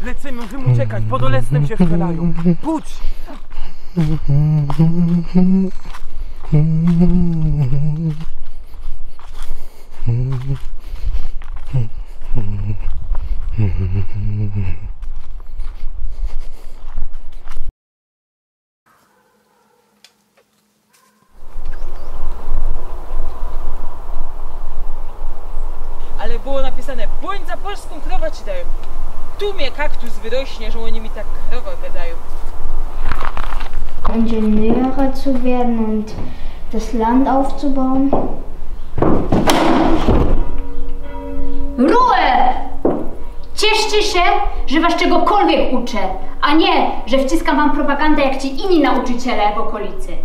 Lecimy, musimy uciekać, podolesnym się strzelają. Puść! Ale było napisane, bądź za polską krowę ci dają. Tu mnie kaktus wyrośnie, że oni mi tak krowę gadają. Ingenieure zu werden und das Land aufzubauen. Ruhe! Cieszcie się, że was czegokolwiek uczę, a nie, że wciskam wam propagandę jak ci inni nauczyciele w okolicy.